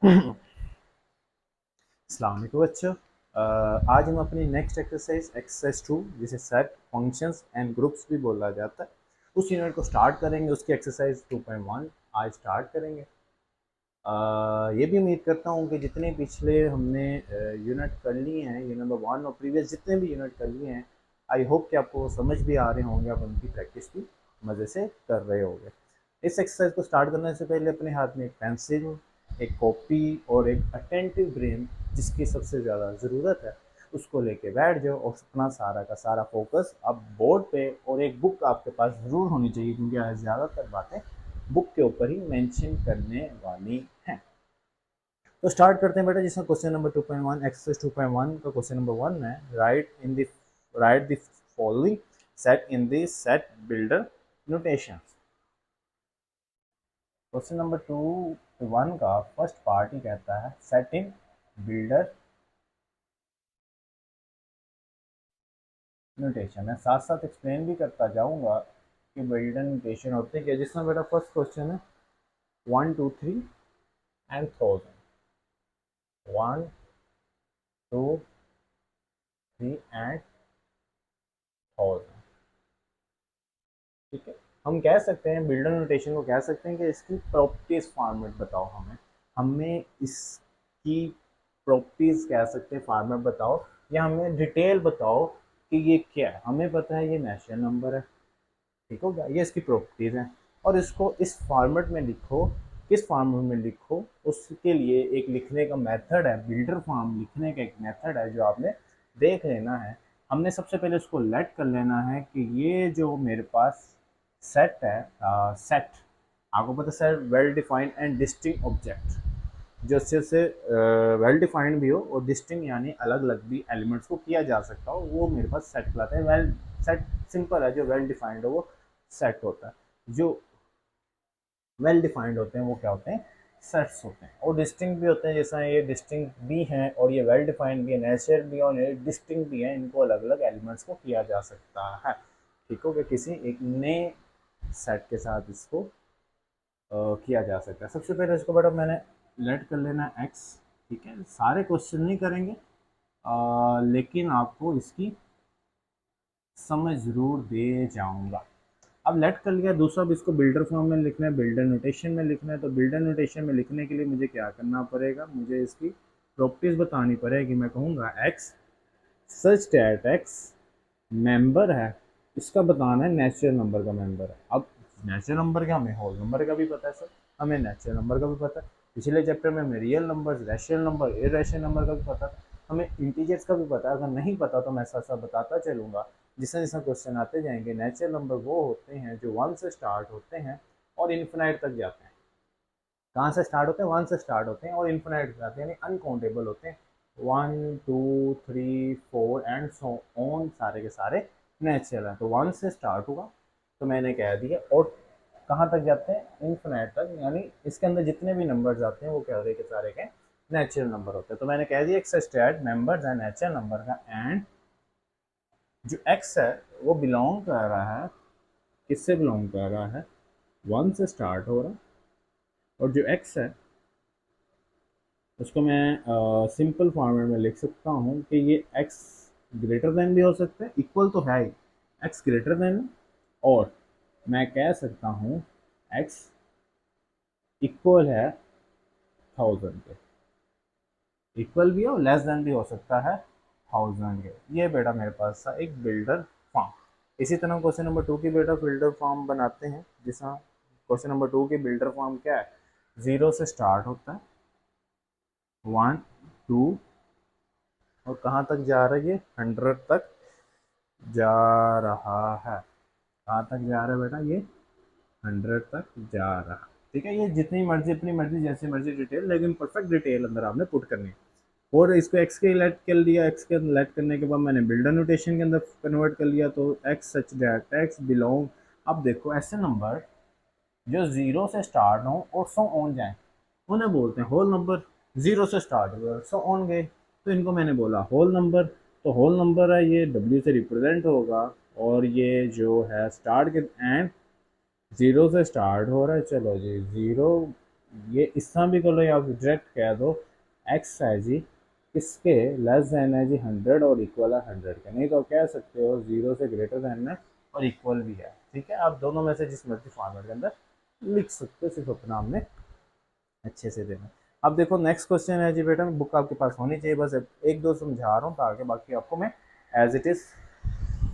अस्सलाम वालेकुम बच्चों। आज हम अपनी नेक्स्ट एक्सरसाइज 2 जिसे सेट फंक्शंस एंड ग्रुप्स भी बोला जाता है, उस यूनिट को स्टार्ट करेंगे। उसकी एक्सरसाइज 2.1 आज स्टार्ट करेंगे। ये भी उम्मीद करता हूँ कि जितने पिछले हमने यूनिट कर लिए हैं, यूनिट नंबर 1 और प्रीवियस जितने भी यूनिट कर लिए हैं, आई होप कि आपको समझ भी आ रहे होंगे, आप उनकी प्रैक्टिस भी मज़े से कर रहे होंगे। इस एक्सरसाइज को स्टार्ट करने से पहले अपने हाथ में एक पेंसिल, एक कॉपी और एक अटेंटिव ब्रेन जिसकी सबसे ज़्यादा ज़रूरत है, उसको लेके बैठ जाओ और अपना सारा का सारा फोकस अब बोर्ड पे, और एक बुक आपके पास ज़रूर होनी चाहिए क्योंकि आज ज़्यादातर बातें बुक के ऊपर ही मेंशन करने वाली हैं। तो स्टार्ट करते हैं बेटा, जिसमें क्वेश्चन नंबर 2.1 एक्सरसाइज 2.1 का क्वेश्चन नंबर 1 है, right the following set in the set builder notation. Question number 2.1 का फर्स्ट पार्ट ही कहता है सेट इन बिल्डर नोटेशन। मैं साथ साथ एक्सप्लेन भी करता जाऊंगा कि बिल्डर नोटेशन होते हैं क्या, जिसमें बेटा फर्स्ट क्वेश्चन है 1 2 3 एंड 1000, 1 2 3 एंड 1000। ठीक है, हम कह सकते हैं बिल्डर नोटेशन को कह सकते हैं कि इसकी प्रॉपर्टीज फॉर्मेट बताओ हमें। हमें इसकी प्रॉपर्टीज कह सकते हैं फॉर्मेट बताओ, या हमें डिटेल बताओ कि ये क्या है। हमें पता है ये नेचुरल नंबर है, ठीक हो गया, ये इसकी प्रॉपर्टीज हैं। और इसको इस फॉर्मेट में लिखो, किस फॉर्मेट में लिखो उसके लिए एक लिखने का मेथड है, बिल्डर फॉर्म लिखने का एक मेथड है जो आपने देख लेना है। हमने सबसे पहले उसको लेट कर लेना है कि ये जो मेरे पास सेट है, सेट आपको पता है set well defined and distinct object, जो से वेल डिफाइंड भी हो और डिस्टिंक्ट यानी अलग अलग भी एलिमेंट्स को किया जा सकता हो, वो मेरे पास सेट कहलाते हैं। वेल सेट सिंपल है, जो वेल डिफाइंड हो वो सेट होता है। जो वेल डिफाइंड होते हैं वो क्या होते हैं, सेट्स होते हैं। और डिस्टिंक्ट भी होते हैं, जैसा ये डिस्टिंक्ट भी हैं और ये वेल डिफाइंड भी है, नेचुरल भी और ये डिस्टिंक्ट भी है, इनको अलग अलग एलिमेंट्स को किया जा सकता है। ठीक हो गया, किसी एक नए सेट के साथ इसको किया जा सकता है। सबसे पहले इसको बेटा मैंने लेट कर लेना एक्स। ठीक है, सारे क्वेश्चन नहीं करेंगे, लेकिन आपको इसकी समझ ज़रूर दे जाऊंगा। अब लेट कर लिया, दूसरा भी इसको बिल्डर फॉर्म में लिखना है, बिल्डर नोटेशन में लिखना है। तो बिल्डर नोटेशन में लिखने के लिए मुझे क्या करना पड़ेगा, मुझे इसकी प्रॉपर्टीज बतानी पड़ेगी। मैं कहूँगा x such that x member है, इसका बताना है नेचुरल नंबर का मेंबर है। अब नेचुरल नंबर का हमें होल नंबर का भी पता है सर, हमें नेचुरल नंबर का भी पता है। पिछले चैप्टर में हमें real number, rational number, irrational number का भी पता था, हमें इंटीजर्स का भी पता है। अगर नहीं पता तो मैं साथ साथ बताता चलूँगा, जिससे जिससे क्वेश्चन आते जाएंगे। नेचुरल नंबर वो होते हैं जो 1 से स्टार्ट होते हैं और इन्फिनाइट तक जाते हैं। कहाँ से स्टार्ट होते हैं, 1 से स्टार्ट होते हैं और इन्फिनाइट तक जाते हैं, यानी अनकाउंटेबल होते हैं। 1 2 3 4 एंड सो ऑन, सारे के सारे नेचुरल हैं। तो 1 से स्टार्ट हुआ तो मैंने कह दिया, और कहाँ तक जाते हैं, इन्फिनाइट तक, यानी इसके अंदर जितने भी नंबर्स आते हैं वो क्या के सारे के नेचुरल नंबर होते हैं। तो मैंने कह दिया एक्सटेड मेंबर्स है नेचुरल नंबर का, एंड जो एक्स है वो बिलोंग कर रहा है, किससे बिलोंग कर रहा है, 1 से स्टार्ट हो रहा है। और जो एक्स है उसको मैं सिंपल फॉर्मेट में लिख सकता हूँ कि ये एक्स ग्रेटर देन भी हो सकता है, इक्वल तो है ही, एक्स ग्रेटर देन, और मैं कह सकता हूँ एक्स इक्वल है 1000 के, इक्वल भी है और लेस देन भी हो सकता है 1000 के। ये बेटा मेरे पास था एक बिल्डर फॉर्म। इसी तरह क्वेश्चन नंबर 2 की बेटा बिल्डर फॉर्म बनाते हैं। जैसा क्वेश्चन नंबर 2 की बिल्डर फॉर्म क्या है, 0 से स्टार्ट होता है, 1 2 और कहाँ तक जा रहा है, ये 100 तक जा रहा है। कहाँ तक जा रहा है बेटा, ये 100 तक जा रहा है। ठीक है, ये जितनी मर्जी अपनी मर्जी जैसी मर्जी डिटेल, लेकिन परफेक्ट डिटेल अंदर आपने पुट करनी है। और इसको एक्स के लेट कर दिया, एक्स के लेट करने के बाद मैंने बिल्डर नोटेशन के अंदर कन्वर्ट कर लिया, तो x such that X belong. अब देखो ऐसे नंबर जो 0 से स्टार्ट हो और सो ऑन जाए, उन्हें बोलते हैं होल नंबर। 0 से स्टार्ट हुए और सो ऑन गए, तो इनको मैंने बोला होल नंबर। तो होल नंबर है, ये डब्ल्यू से रिप्रेजेंट होगा, और ये जो है स्टार्ट के एंड 0 से स्टार्ट हो रहा है, चलो जी 0 ये इस तरह भी कर लो या डायरेक्ट कह दो एक्स है जी किसके लेस देन है जी 100 और इक्वल है 100 के, नहीं तो कह सकते हो 0 से ग्रेटर देन है और इक्वल भी है। ठीक है, आप दोनों में से जिस मर्जी फॉर्मेट के अंदर लिख सकते हो, सिर्फ अपना हमने अच्छे से देना। अब देखो नेक्स्ट क्वेश्चन है जी बेटा, बुक आपके पास होनी चाहिए, बस एक दो समझा रहा हूँ ताकि बाकी आपको मैं एज इट इज़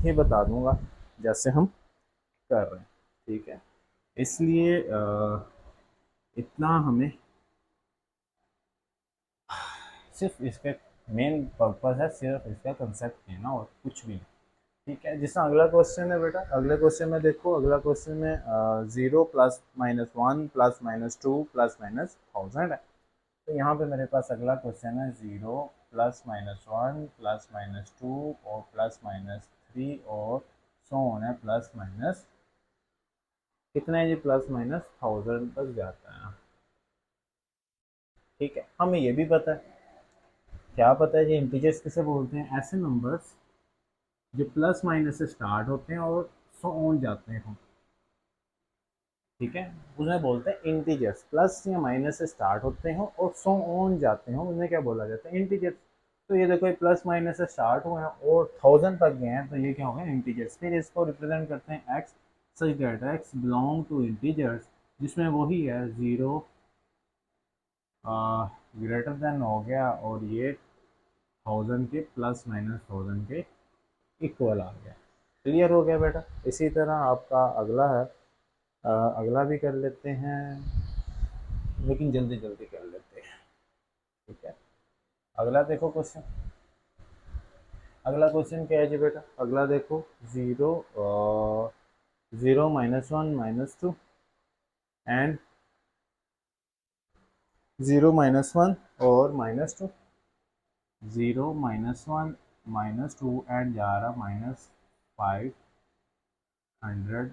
ही बता दूंगा जैसे हम कर रहे हैं। ठीक है, इसलिए इतना हमें सिर्फ इसका मेन पर्पस है, सिर्फ इसका कंसेप्ट लेना और कुछ भी नहीं। ठीक है, जिसका अगला क्वेश्चन है बेटा, अगले क्वेश्चन में देखो, अगला क्वेश्चन में 0 plus minus 1 plus minus 2 plus minus 1000 है। तो यहाँ पे मेरे पास अगला क्वेश्चन है 0 प्लस माइनस 1 प्लस माइनस 2 और प्लस माइनस 3 और सो ऑन है प्लस माइनस कितना है जी, प्लस माइनस 1000 तक जाता है। ठीक है, हमें ये भी पता है, क्या पता है जी, इंटीजर्स किसे बोलते हैं, ऐसे नंबर्स जो प्लस माइनस से स्टार्ट होते हैं और सो ऑन जाते हैं। ठीक है, उन्हें बोलते हैं इंटीजर्स, प्लस या माइनस से स्टार्ट होते हो और सो ऑन जाते हो, उन्हें क्या बोला जाता है, इंटीजर्स। तो ये देखो प्लस माइनस से स्टार्ट हुए हैं और 1000 तक गए हैं, तो ये क्या हो गया, इंटीजर्स। फिर इसको रिप्रेजेंट करते हैं X such that X belong to integers, जिसमें वही है 0 ग्रेटर देन हो गया और ये 1000 के प्लस माइनस 1000 के इक्वल आ गया। क्लियर हो गया बेटा। इसी तरह आपका अगला है, अगला भी कर लेते हैं, लेकिन जल्दी जल्दी कर लेते हैं। ठीक है, अगला देखो क्वेश्चन, अगला क्वेश्चन क्या है जी बेटा, अगला देखो 0 0 माइनस 1 माइनस 2 एंड 0 माइनस 1 और माइनस 2, 0 माइनस 1 माइनस 2 एंड जा रहा माइनस 500।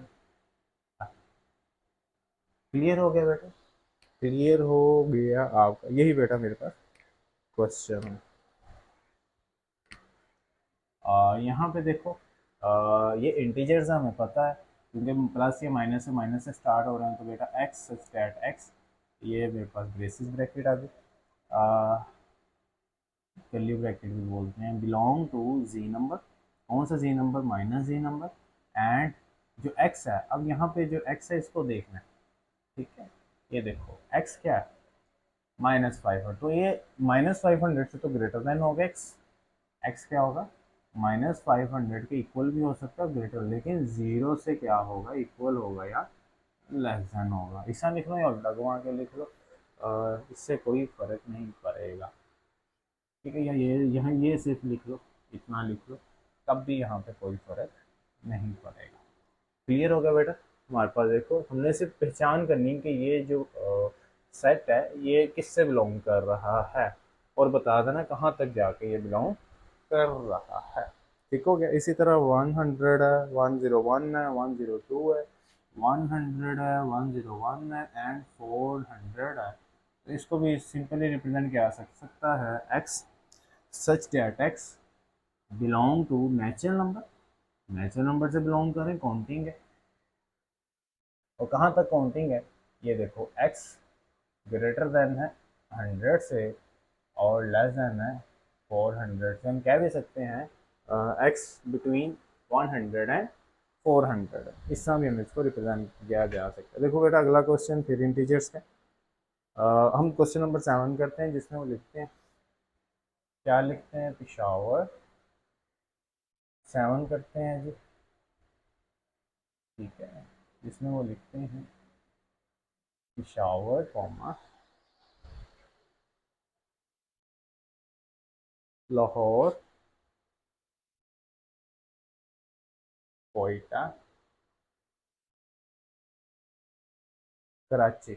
क्लियर हो गया बेटा, क्लियर हो गया आपका, यही बेटा मेरे पास क्वेश्चन है। यहाँ पे देखो ये इंटीजर्स हमें पता है क्योंकि प्लस या माइनस से स्टार्ट हो रहे हैं, तो बेटा एक्स स्टैट एक्स, ये मेरे पास ब्रेसिस ब्रैकेट आ गई, कर्ली ब्रैकेट भी बोलते हैं, बिलोंग टू जी नंबर, कौन सा G number, minus G number, and जो एक्स है, अब यहाँ पे जो एक्स है इसको देखना है। ठीक है, ये देखो एक्स क्या है, -500, तो ये -500 से तो ग्रेटर देन होगा एक्स, एक्स क्या होगा, -500 के इक्वल भी हो सकता है ग्रेटर, लेकिन 0 से क्या होगा, इक्वल होगा या लेस देन होगा। ऐसा लिख लो या उल्टा घुमा के लिख लो, इससे कोई फर्क नहीं पड़ेगा। ठीक है, या ये यहाँ ये सिर्फ लिख लो, इतना लिख लो, तब भी यहाँ पे कोई फर्क नहीं पड़ेगा। क्लियर हो गया बेटा। हमारे पास देखो हमने सिर्फ पहचान करनी कि ये जो सेट है ये किससे बिलोंग कर रहा है और बता देना कहाँ तक जाके ये बिलोंग कर रहा है। ठीक हो गया। इसी तरह 100 है, 101 है, 102 है, 100 है, 101 है एंड 400 है। तो इसको भी सिंपली रिप्रेजेंट किया जा सकता है X such that X belong to natural number, natural number से बिलोंग करें, काउंटिंग है, और कहाँ तक काउंटिंग है, ये देखो x ग्रेटर देन है 100 से और लेस देन है 400 से, हम कह भी सकते हैं x बिटवीन 100 एंड 400, इस तरह भी हम इसको रिप्रेजेंट किया जा सकता है। देखो बेटा अगला क्वेश्चन फिर इंटीजर्स का, हम क्वेश्चन नंबर 7 करते हैं, जिसमें वो लिखते हैं, क्या लिखते हैं, पिशावर 7 करते हैं जी। ठीक है, जिसमें वो लिखते हैं पिशावर कॉमा लाहौर कोयटा कराची।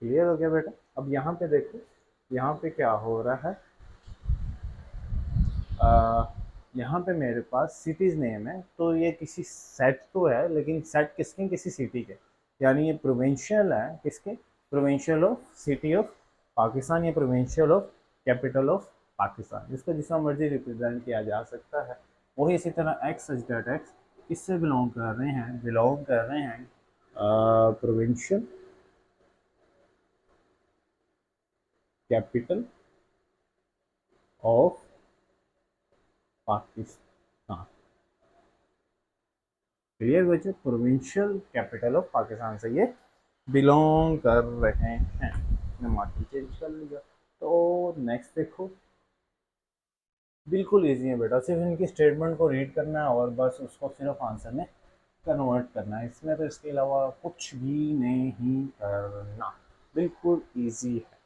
क्लियर हो गया बेटा। अब यहाँ पे देखो, यहाँ पे क्या हो रहा है, यहाँ पे मेरे पास सिटीज़ नेम है, तो ये किसी सेट तो है, लेकिन सेट किसके, किसी सिटी के, यानी ये प्रोविंशियल है, किसके, provincial of city of Pakistan या provincial of capital of Pakistan, इसको जिस मर्जी रिप्रेजेंट किया जा सकता है। वही इसी तरह एक्स सच दैट एक्स किससे बिलोंग कर रहे हैं provincial capital of Pakistan. Clear बच्चों, प्रोविंशियल कैपिटल ऑफ पाकिस्तान से ये बिलोंग कर रहे हैं। मैं मार्किंग चेंज कर लिया। तो नेक्स्ट देखो, बिल्कुल इजी है बेटा, सिर्फ इनकी स्टेटमेंट को रीड करना है और बस उसको सिर्फ आंसर में कन्वर्ट करना है, इसमें तो इसके अलावा कुछ भी नहीं करना, बिल्कुल इजी है,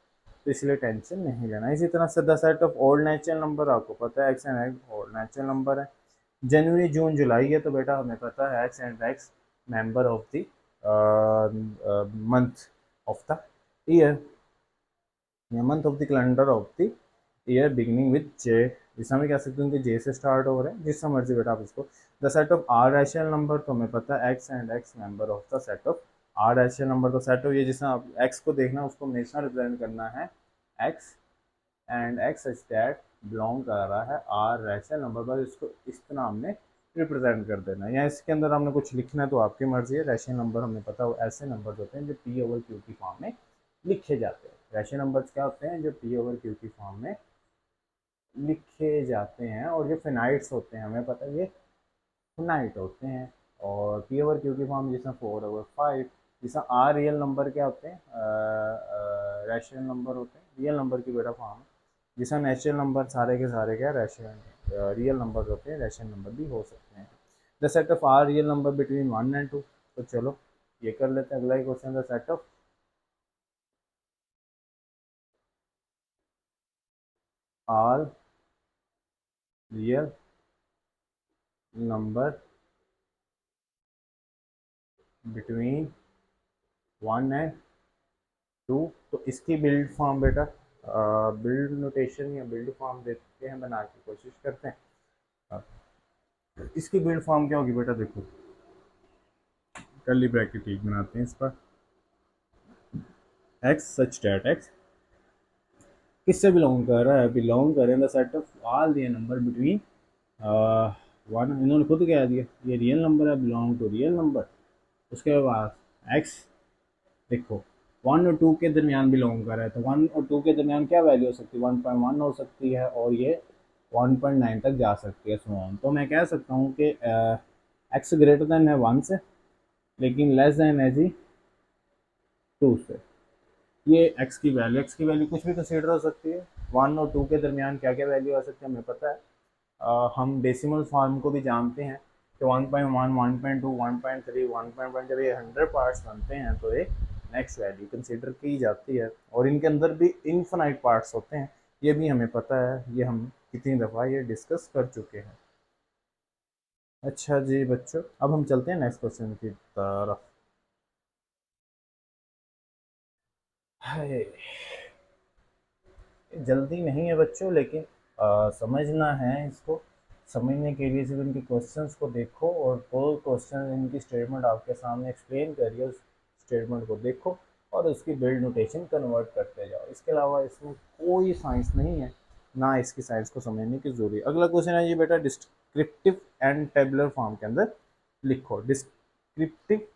तो इसलिए टेंशन नहीं लेना। इसी तरह से the set of odd natural number, आपको पता है X and x odd natural number है। जनवरी जून जुलाई है, तो बेटा हमें पता है X and X member of the month of the year, या month of the calendar of the year beginning with J, जिसमें हम कह सकते हैं कि जे से स्टार्ट हो रहे हैं, जिससे मर्जी बेटा आप इसको। The set of R rational number, तो हमें पता है X and X member of the set of R rational number, तो सेट ऑफ ये जिसमें आप एक्स को देखना उसको हमेशा रिप्रेजेंट करना है X and x such that belong कर रहा है आर रैशनल नंबर, बस इसको इस तरह हमने रिप्रेजेंट कर देना है, या इसके अंदर हमने कुछ लिखना है तो आपकी मर्जी है। रैशनल नंबर हमें पता है वो ऐसे नंबर होते हैं जो पी ओवर क्यू की फॉर्म में लिखे जाते हैं। रैशनल नंबर्स क्या होते हैं, जो पी ओवर क्यू की फॉर्म में लिखे जाते हैं, और जो फिनाइट्स होते हैं हमें पता है ये फिनाइट होते हैं। और पी ओवर क्यू की फॉर्म जिसमें 4/5, जिसमें आर रियल नंबर क्या होते हैं, रैशनल नंबर होते हैं, रियल नंबर की बेटा फॉर्म है, जिसमें नेचुरल नंबर सारे के सारे क्या रैशनल रियल नंबर होते हैं, रैशनल नंबर भी हो सकते हैं। The set of R real number between 1 and 2, तो चलो ये कर लेते हैं। अगला ही question, the set of R real number between 1 and 2, तो इसकी बिल्ड फॉर्म बेटा, बिल्ड नोटेशन या बिल्ड फॉर्म देखते हैं, बना के कोशिश करते हैं। इसकी बिल्ड फॉर्म क्या होगी बेटा, देखो कर्ली ब्रैकेट एक बनाते हैं इस पर, एक्स सच डैट एक्स किससे बिलोंग कर रहा है, बिलोंग करें द सेट ऑफ ऑल दिए नंबर बिटवीन 1, इन्होंने खुद कह दिया ये रियल नंबर है, बिलोंग टू रियल नंबर। उसके बाद एक्स देखो 1 और 2 के दरमियान बिलोंग कर रहा है, तो 1 और 2 के दरमियान क्या वैल्यू हो सकती है, 1.1 हो सकती है, और ये 1.9 तक जा सकती है सो, तो मैं कह सकता हूँ कि एक्स ग्रेटर देन है 1 से, लेकिन लेस देन है जी 2 से। ये एक्स की वैल्यू कुछ भी कंसीडर हो सकती है, 1 और 2 के दरमियान क्या क्या वैल्यू आ सकती है हमें पता है। हम डेसिमल फॉर्म को भी जानते हैं कि 1.1, 1.2, 1.3, 1.1 जब ये 100 पार्ट्स बनते हैं तो एक नेक्स्ट वैल्यू कंसिडर की जाती है, और इनके अंदर भी इनफाइनाइट पार्ट्स होते हैं, ये भी हमें पता है, ये हम कितनी दफ़ा ये डिस्कस कर चुके हैं। अच्छा जी बच्चों, अब हम चलते हैं नेक्स्ट क्वेश्चन की तरफ। हाय, जल्दी नहीं है बच्चों, लेकिन समझना है इसको। समझने के लिए सिर्फ इनके क्वेश्चंस को देखो, और वो क्वेश्चन इनकी स्टेटमेंट आपके सामने एक्सप्लेन करिए, उस स्टेटमेंट को देखो और उसकी बिल्ड नोटेशन कन्वर्ट करते जाओ। इसके अलावा इसमें कोई साइंस नहीं है, ना इसकी साइंस को समझने की जरूरी है। अगला क्वेश्चन है ये बेटा, डिस्क्रिप्टिव एंड टेबुलर फॉर्म के अंदर लिखो। Descriptive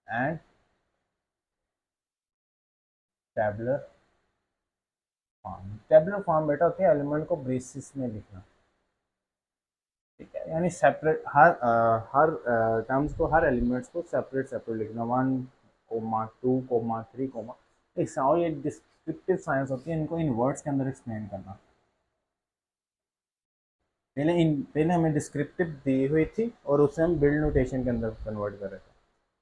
and tabular form. Tabular form बेटा होती है एलिमेंट को ब्रेसिस में लिखना, ठीक है, यानी सेपरेट हर टर्म्स को, हर एलिमेंट्स को सेपरेट सेपरेट लिखना, 1, 2, 3, एक और ये डिस्क्रिप्टिव साइंस होती है, इनको इन वर्ड्स के अंदर एक्सप्लेन करना। पहले हमें डिस्क्रिप्टिव दी हुई थी और उसे हम बिल्ड नोटेशन के अंदर कन्वर्ट कर रहे थे,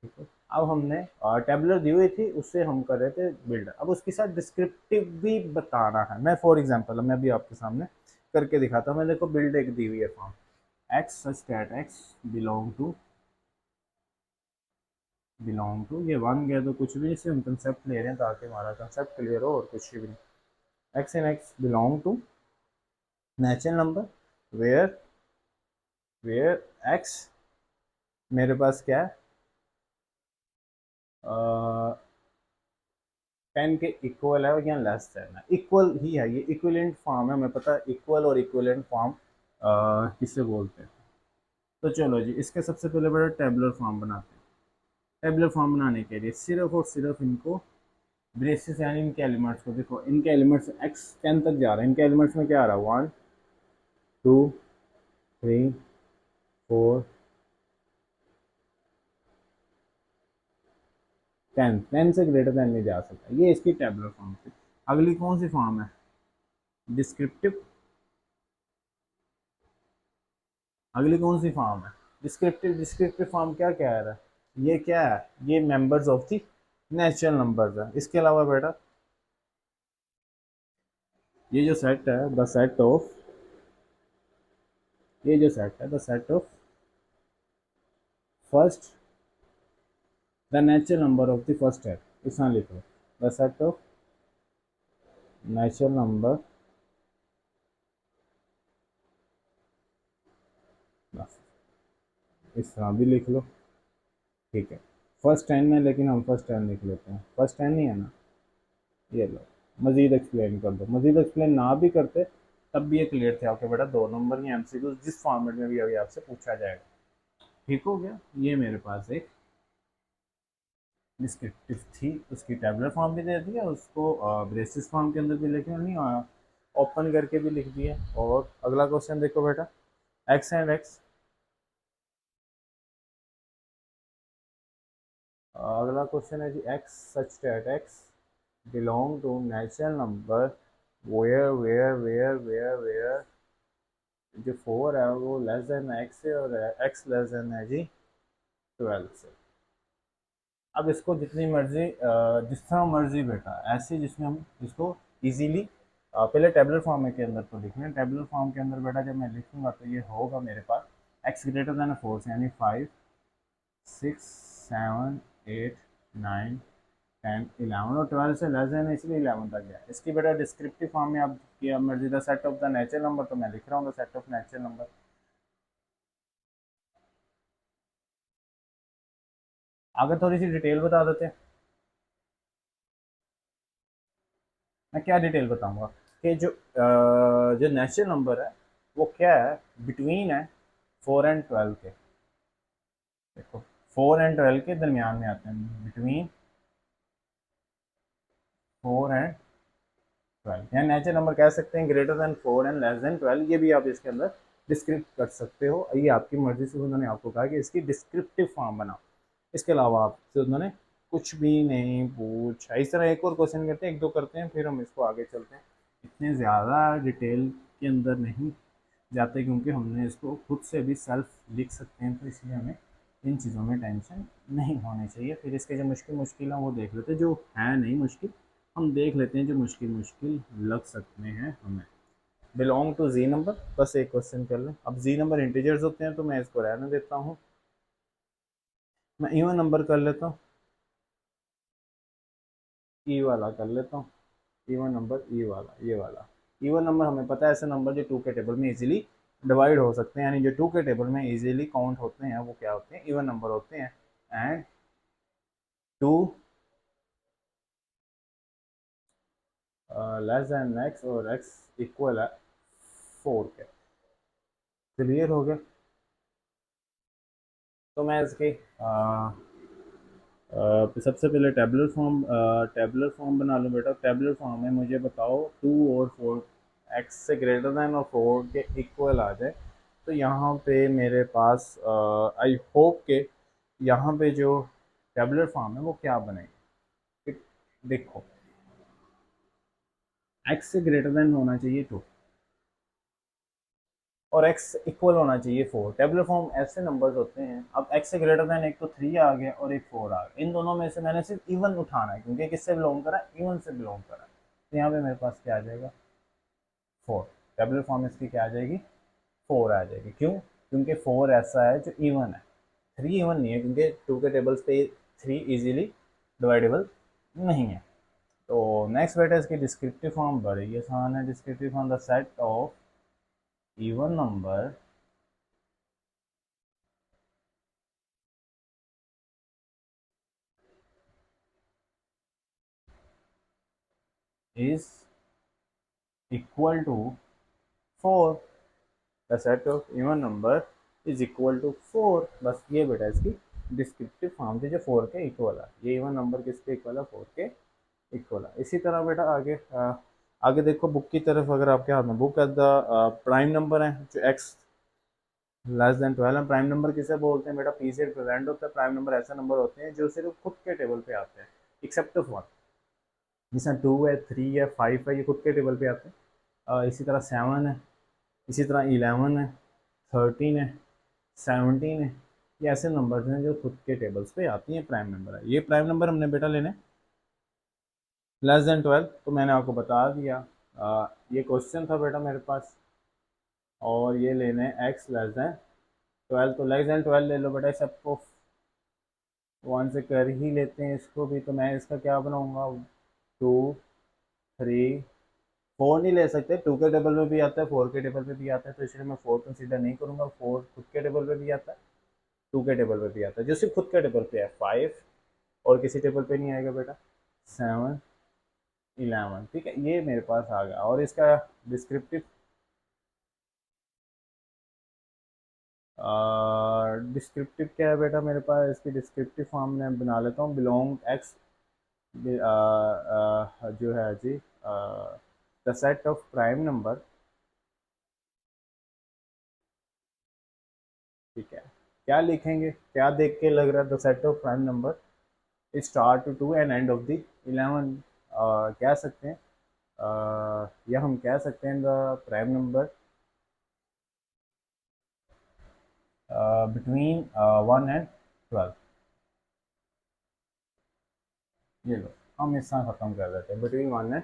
ठीक है। अब हमने टेबुलर दी हुई थी, उससे हम कर रहे थे बिल्ड, अब उसके साथ डिस्क्रिप्टिव भी बताना है। मैं फॉर एग्जांपल मैं अभी आपके सामने करके दिखाता हूँ। मैं देखो बिल्ड एक दी हुई है form, X such that X belong to ये 1 गया, तो कुछ भी इसे हम कंसेप्ट ले रहे हैं ताकि हमारा कंसेप्ट क्लियर हो, और कुछ भी नहीं। X and X belong to natural number, where where X मेरे पास क्या है, 10 के इक्वल है या लेस देन है, इक्वल ही है, ये इक्विवेलेंट फॉर्म है, हमें पता है इक्वल और इक्विवेलेंट फॉर्म किसे बोलते हैं। तो चलो जी, इसके सबसे पहले बड़ा टेबुलर फॉर्म बनाते हैं। टेबुलर फॉर्म बनाने के लिए सिर्फ और सिर्फ इनको ब्रेसेस यानी इनके एलिमेंट्स को देखो, इनके एलिमेंट्स x 10 तक जा रहा है, इनके एलिमेंट्स में क्या आ रहा है, 1 2 3 4 10, 10 से ग्रेटर देन नहीं जा सकता, ये इसकी टेबुलर फॉर्म थी। अगली कौन सी फॉर्म है, डिस्क्रिप्टिव। अगली कौन सी फॉर्म है, डिस्क्रिप्टिव। डिस्क्रिप्टिव फॉर्म क्या कह रहा है, ये क्या है, ये members of the natural numbers है। इसके अलावा बेटा ये जो सेट है, द सेट ऑफ, ये जो सेट है the set of first the natural number of the first है, इतना लिखो, the set of natural number, बस इस तरह भी लिख लो, ठीक है। फर्स्ट 10 है लेकिन हम फर्स्ट 10 लिख लेते हैं, फर्स्ट 10 ही है ना, ये लो। मजीद एक्सप्लेन कर दो, मजीद एक्सप्लेन ना भी करते तब भी ये क्लियर थे आपके बेटा, 2 नंबर या एमसीक्यू जिस फॉर्मेट में भी अभी आपसे पूछा जाएगा। ठीक हो गया, ये मेरे पास एक डिस्क्रिप्टिव थी, उसकी टेबुलर फॉर्म भी दे दिया, उसको ब्रेसिस फॉर्म के अंदर भी लेके नहीं ओपन करके भी लिख दिया। और अगला क्वेश्चन देखो बेटा, एक्स एंड एक्स, अगला क्वेश्चन है G, X such that X belong to natural number where जो 4 है वो लेस देन एक्स है और एक्स लेस देन है जी 12 से। अब इसको जितनी मर्जी जिस तरह मर्जी बेटा ऐसे, जिसमें हम इसको इजीली पहले टेबुलर फॉर्म के अंदर तो लिख लें। टेबुलर फॉर्म के अंदर बेटा जब मैं लिखूंगा तो ये होगा मेरे पास एक्स ग्रेटर देन 4 यानी 5 6 7 8 9 10 11 और 12 से लेस देन इसलिए 11 तक गया। इसकी बेटा डिस्क्रिप्टिव फॉर्म में आप किया मर्जी the set of the natural number, तो मैं लिख रहा हूँ the set of natural number. आगे थोड़ी सी डिटेल बता देते हैं। मैं क्या डिटेल बताऊंगा कि जो नेचुरल नंबर है वो क्या है, बिटवीन है 4 एंड 12 के। देखो 4 एंड 12 के दरमियान में आते हैं, बिटवीन 4 एंड 12, या नेचुरल नंबर कह सकते हैं greater than 4 and less than 12, ये भी आप इसके अंदर डिस्क्रिप्ट कर सकते हो। ये आपकी मर्जी से उन्होंने आपको कहा कि इसकी डिस्क्रिप्टिव फॉर्म बनाओ, इसके अलावा आपसे उन्होंने कुछ भी नहीं पूछा। इस तरह एक और क्वेश्चन करते हैं, एक दो करते हैं, फिर हम इसको आगे चलते हैं। इतने ज़्यादा डिटेल के अंदर नहीं जाते क्योंकि हमने इसको खुद से भी सेल्फ लिख सकते हैं, तो इसलिए हमें इन चीज़ों में टेंशन नहीं होनी चाहिए। फिर इसके जो मुश्किल मुश्किल हैं वो देख लेते हैं, जो है नहीं मुश्किल हम देख लेते हैं, जो मुश्किल मुश्किल लग सकते हैं हमें। बिलोंग टू जी नंबर, बस एक क्वेश्चन कर लें। अब जी नंबर इंटीजर्स होते हैं तो मैं इसको रहने देता हूँ, मैं इवन नंबर कर लेता हूँ, ई वाला कर लेता हूँ, इवन नंबर ई वाला, ये वाला इवन नंबर हमें पता है ऐसे नंबर जो 2 के टेबल में इजीली डिवाइड हो सकते हैं, यानी जो 2 के टेबल में इजीली काउंट होते हैं वो क्या होते हैं, इवन नंबर होते हैं। एंड 2 लेस देन एक्स और एक्स इक्वल है 4 के। क्लियर हो गया, तो मैं इसकी सबसे पहले टेबुलर फॉर्म बना लूँ बेटा। टेबुलर फॉर्म में मुझे बताओ 2 और 4 एक्स से ग्रेटर देन और 4 के इक्वल आ जाए, तो यहाँ पे मेरे पास आई होप के यहाँ पे जो टेबुलर फॉर्म है वो क्या बनेगी। देखो एक्स से ग्रेटर देन होना चाहिए 2 और x इक्वल होना चाहिए 4। टेबुलर फॉर्म ऐसे नंबर्स होते हैं, अब x से ग्रेटर देन एक तो 3 आ गया और एक 4 आ गया, इन दोनों में से मैंने सिर्फ इवन उठाना है क्योंकि किससे बिलोंग करा है, इवन से बिलोंग करा है। तो यहाँ पे मेरे पास क्या आ जाएगा 4। टेबुलर फॉर्म इसकी क्या आ जाएगी 4 आ जाएगी। क्यों, क्योंकि 4 ऐसा है जो इवन है, 3 इवन नहीं है क्योंकि 2 के टेबल्स पे 3 इजीली डिवाइडेबल नहीं है। तो नेक्स्ट बेटा इसकी डिस्क्रिप्टिव फॉर्म बड़ी आसान है। Descriptive form the set of even number is equal to 4, the set of even number is equal to 4। बस ये बेटा इसकी डिस्क्रिप्टिव फॉर्म थी जो 4 के इक्वल है। ये इवन नंबर किसके इक्वल है? 4 के इक्वल है। इसी तरह बेटा आगे आगे देखो बुक की तरफ, अगर आपके हाथ में book at the prime number है जो एक्स लेस देन 12 है। प्राइम नंबर किसे बोलते हैं बेटा? पी से रिप्रेजेंट होता है। प्राइम नंबर ऐसे नंबर होते हैं जो सिर्फ खुद के टेबल पे आते हैं, एक्सेप्ट 1। जैसे 2 है, 3 है, 5 है, ये खुद के टेबल पे आते हैं। इसी तरह 7 है, इसी तरह 11 है, 13 है, 17 है। ये ऐसे नंबर्स हैं जो खुद के टेबल्स पे आती हैं, प्राइम नंबर है। ये प्राइम नंबर हमने बेटा लेने लेस देन 12, तो मैंने आपको बता दिया। ये क्वेश्चन था बेटा मेरे पास, और ये लेने एक्स लेस देन 12। तो लेस देन 12 ले लो बेटा, सबको 1 से कर ही लेते हैं इसको भी। तो मैं इसका क्या बनाऊंगा? 2, 3, 4 नहीं ले सकते, 2 के टेबल में भी आता है, 4 के टेबल पे भी आता है, तो इसलिए मैं 4 कंसीडर नहीं करूंगा। 4 खुद के टेबल पे भी आता है, 2 के टेबल पे भी आता है। जो सिर्फ खुद के टेबल पे है 5, और किसी टेबल पे नहीं आएगा बेटा 7, 11। ठीक है, ये मेरे पास आ गया। और इसका डिस्क्रिप्टिव डिस्क्रिप्टिव क्या है बेटा मेरे पास? इसकी डिस्क्रिप्टिव फॉर्म में बना लेता हूँ, बिलोंग एक्स जो है G the set of prime number. ठीक है, क्या लिखेंगे? क्या देख के लग रहा है? The set of prime number start to and end of the 11। कह सकते हैं या हम कह सकते हैं the prime number between 1 and 12। ये लो, हम इसका ख़त्म कर देते हैं, बिटवीन 1 एंड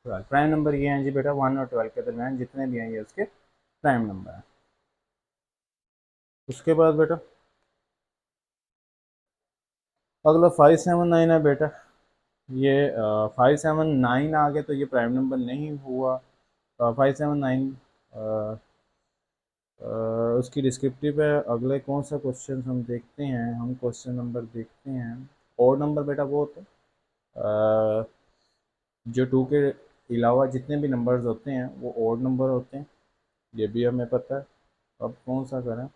12। प्राइम नंबर ये हैं जी बेटा, 1 और 12 के दरमियान जितने भी हैं ये उसके प्राइम नंबर हैं। उसके बाद बेटा अगला 579 है बेटा। ये 579 आ गए तो ये प्राइम नंबर नहीं हुआ। 579 उसकी डिस्क्रिप्टिव है। अगले कौन सा क्वेश्चन हम देखते हैं? हम क्वेश्चन नंबर देखते हैं। और नंबर बेटा वो होते हैं जो 2 के अलावा जितने भी नंबर्स होते हैं वो ओड नंबर होते हैं, ये भी हमें पता है। अब कौन सा करें?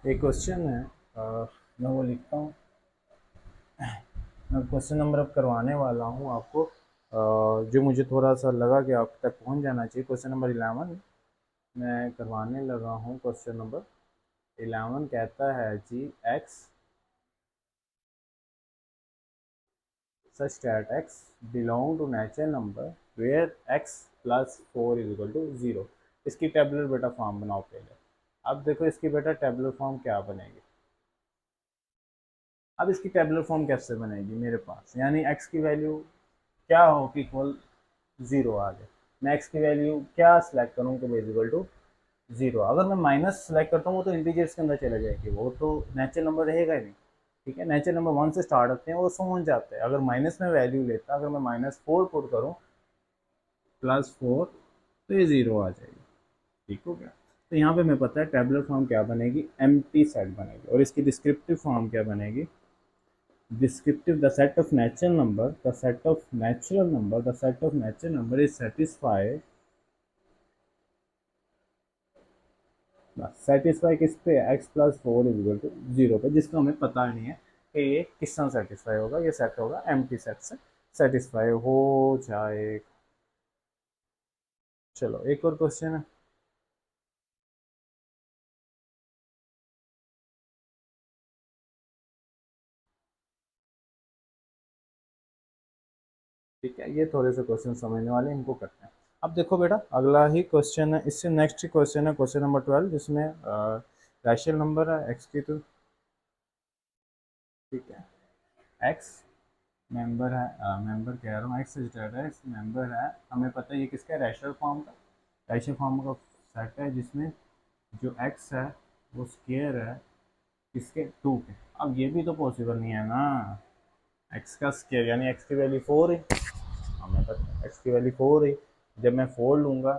एक क्वेश्चन है, मैं वो लिखता हूँ। मैं क्वेश्चन नंबर अब करवाने वाला हूँ आपको, जो मुझे थोड़ा सा लगा कि आप तक पहुँच जाना चाहिए। क्वेश्चन नंबर 11 मैं करवाने लगा हूँ। क्वेश्चन नंबर 11 कहता है G x such that x belong to natural number where x plus 4 is equal to 0। इसकी टेबुलर बेटा फॉर्म बनाओ पहले। अब देखो इसकी बेटा टेबुलर फॉर्म क्या बनेगी। अब इसकी टेबुलर फॉर्म कैसे बनेगी मेरे पास? यानी x की वैल्यू क्या हो कि इक्वल 0 आ जाए। मैं x की वैल्यू क्या सिलेक्ट करूँ कि इक्वल टू 0? अगर मैं माइनस सेलेक्ट करता हूँ वो तो इंटीजर्स के अंदर चले जाएगी, वो तो नेचुरल नंबर रहेगा ही नहीं। ठीक है, नेचुरल नंबर 1 से स्टार्ट होते हैं, वो समझ जाते हैं। अगर माइनस में वैल्यू लेता, अगर मैं -4 पुट करूँ +4, तो ये 0 आ जाएगी। ठीक हो गया। तो यहाँ पे मैं पता है टेबुलर फॉर्म क्या बनेगी, एम्प्टी सेट बनेगी। और इसकी डिस्क्रिप्टिव फॉर्म क्या बनेगी? Descriptive the set of natural number, the set of natural number, the set of natural number is satisfy. Satisfy किस पे? x plus 4 is equal to 0 पे, जिसका हमें पता नहीं है कि ये किस तरह सेटिस्फाई होगा। ये सेट होगा एम्प्टी सेट से सेटिस्फाई हो जाएगा। चलो एक और क्वेश्चन है। ठीक है, ये थोड़े से क्वेश्चन समझने वाले, इनको करते हैं। अब देखो बेटा अगला ही क्वेश्चन है, इससे नेक्स्ट क्वेश्चन है क्वेश्चन नंबर 12, जिसमें रैशनल नंबर है एक्स की। तो ठीक है, एक्स मेंबर है, मेंबर कह रहा हूँ, एक्स एक्स मेंबर है। हमें पता है ये किसका है? रैशनल फॉर्म का। रैशनल फॉर्म का सेट है जिसमें जो एक्स है वो स्केयर है किसके? 2 के। अब ये भी तो पॉसिबल नहीं है ना, एक्स का स्केयर यानी एक्स की वैल्यू 4 है। हमें पता है एक्स की वैल्यू 4 है। जब मैं 4 लूँगा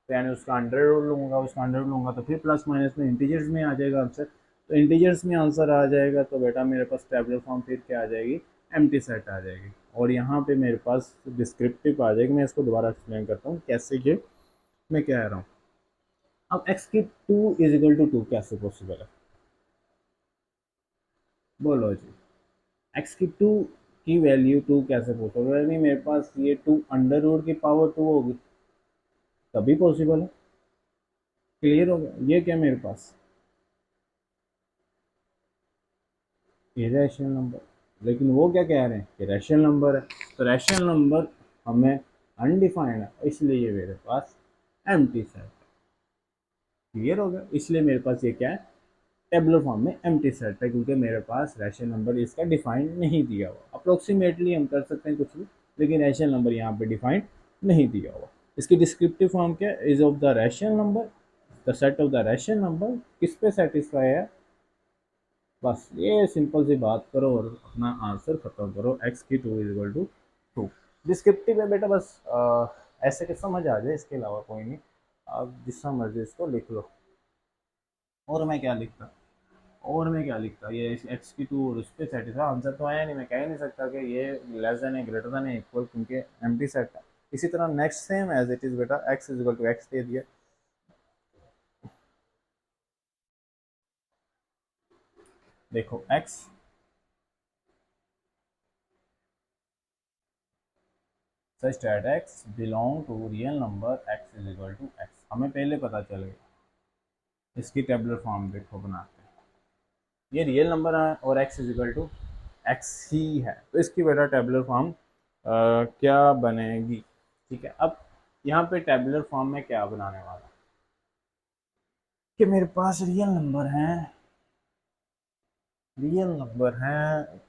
तो यानी उसका अंडर रूट लूँगा, उसका अंडर रूट लूँगा तो फिर प्लस माइनस में इंटीजर्स में आ जाएगा आंसर। तो इंटीजर्स में आंसर आ जाएगा तो बेटा मेरे पास टेबलर फॉर्म फिर क्या आ जाएगी, एम्प्टी सेट आ जाएगी। और यहाँ पे मेरे पास डिस्क्रिप्टिव आ जाएगी। मैं इसको दोबारा एक्सप्लेन करता हूँ कैसे ये मैं कह रहा हूँ। अब x की 2 इज इक्वल टू 2 कैसे पॉसिबल है, बोलो जी। x की 2 की वैल्यू 2 कैसे पॉसिबल है, नहीं मेरे पास ये 2 अंडर रूट की पावर 2 होगी तभी पॉसिबल है। क्लियर हो गया। ये क्या मेरे पास इरेशनल नंबर, लेकिन वो क्या कह रहे हैं कि रैशनल नंबर है। तो रैशनल नंबर हमें अनडिफाइंड है, इसलिए ये मेरे पास एम्प्टी सेट। क्लियर हो गया। इसलिए मेरे पास ये क्या है, टेबुलर फॉर्म में एम्प्टी सेट है, क्योंकि मेरे पास रैशनल नंबर इसका डिफाइंड नहीं दिया हुआ। अप्रोक्सीमेटली हम कर सकते हैं कुछ भी, लेकिन रैशनल नंबर यहाँ पे डिफाइंड नहीं दिया हुआ। इसकी डिस्क्रिप्टिव फॉर्म क्या है, is of the rational number, the set of the rational number किस पे सेटिस्फाई है। बस ये सिंपल सी बात करो और अपना आंसर खत्म करो। एक्स की 2 इज इक्वल टू 2। डिस्क्रिप्टिव है बेटा, बस ऐसे कि समझ आ जाए, इसके अलावा कोई नहीं। आप जितना मर्जी इसको लिख लो। और मैं क्या लिखता, ये एक्स की 2 और उस पर सेटिस्फाई, आंसर तो आया नहीं। मैं कह ही नहीं सकता कि ये लेस देन है ग्रेटर देन है इक्वल, क्योंकि एम्प्टी सेट है। इसी तरह next same as it is बेटा, X is equal to X दे दिया। देखो X such that X belong to real number, X is equal to X हमें पहले पता चल गया। इसकी टेबुलर फॉर्म देखो बनाते हैं। ये रियल नंबर है और X is equal to X ही है, तो इसकी बेटा टेबुलर फॉर्म क्या बनेगी। ठीक है, अब यहाँ पे टेबुलर फॉर्म में क्या बनाने वाला कि मेरे पास रियल नंबर हैं।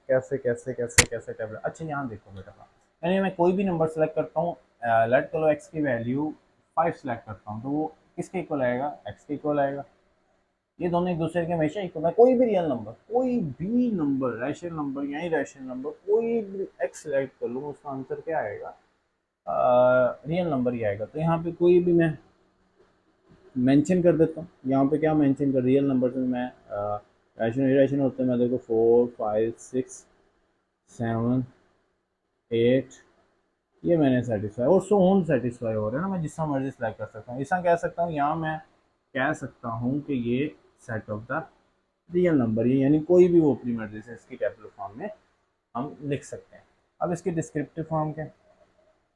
कैसे कैसे कैसे कैसे टेबल, अच्छा यहाँ देखो बेटा, यानी मैं कोई भी नंबर सेलेक्ट करता हूँ, लेट करो एक्स की वैल्यू 5 सेलेक्ट करता हूँ, तो वो किसके इक्वल आएगा, एक्स के इक्वल आएगा। ये दोनों एक दूसरे के हमेशा इक्वल है। कोई भी रियल नंबर, कोई भी नंबर, रैशनल नंबर या इरेशनल नंबर, कोई भी एक्स सेलेक्ट कर लूँ उसका आंसर क्या आएगा, रियल नंबर ही आएगा। तो यहाँ पे कोई भी मैं मेंशन कर देता हूँ। यहाँ पे क्या मेंशन कर, रियल नंबर में मैं रैशनल इरेशनल होते हैं, मैं देखो 4 5 6 7 8, ये मैंने सेटिस्फाई और सो ऑन सेटिस्फाई हो रहा है ना। मैं जितना मर्जी सिलेक्ट कर सकता हूँ, ऐसा कह सकता हूँ। यहाँ मैं कह सकता हूँ कि ये set of the real number है, यानी कोई भी वो अपनी मर्जी से इसकी टेबुलर फॉर्म में हम लिख सकते हैं। अब इसकी डिस्क्रिप्टिव फॉर्म क्या है,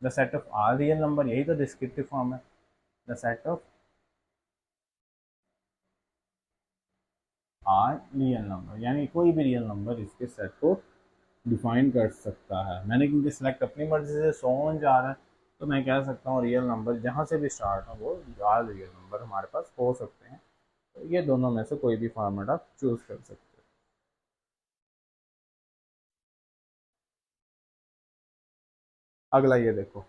the set of R real number, यही तो डिस्क्रिप्टिव फॉर्म है। The set of R real number, यानी कोई भी रियल नंबर इसके सेट को डिफाइन कर सकता है। मैंने क्योंकि सिलेक्ट अपनी मर्जी से सो ऑन जा रहा है, तो मैं कह सकता हूँ रियल नंबर जहाँ से भी स्टार्ट हो वो आर रियल नंबर हमारे पास हो सकते हैं। तो ये दोनों में से कोई भी फॉर्मेट आप चूज कर सकते हो। अगला ये देखो,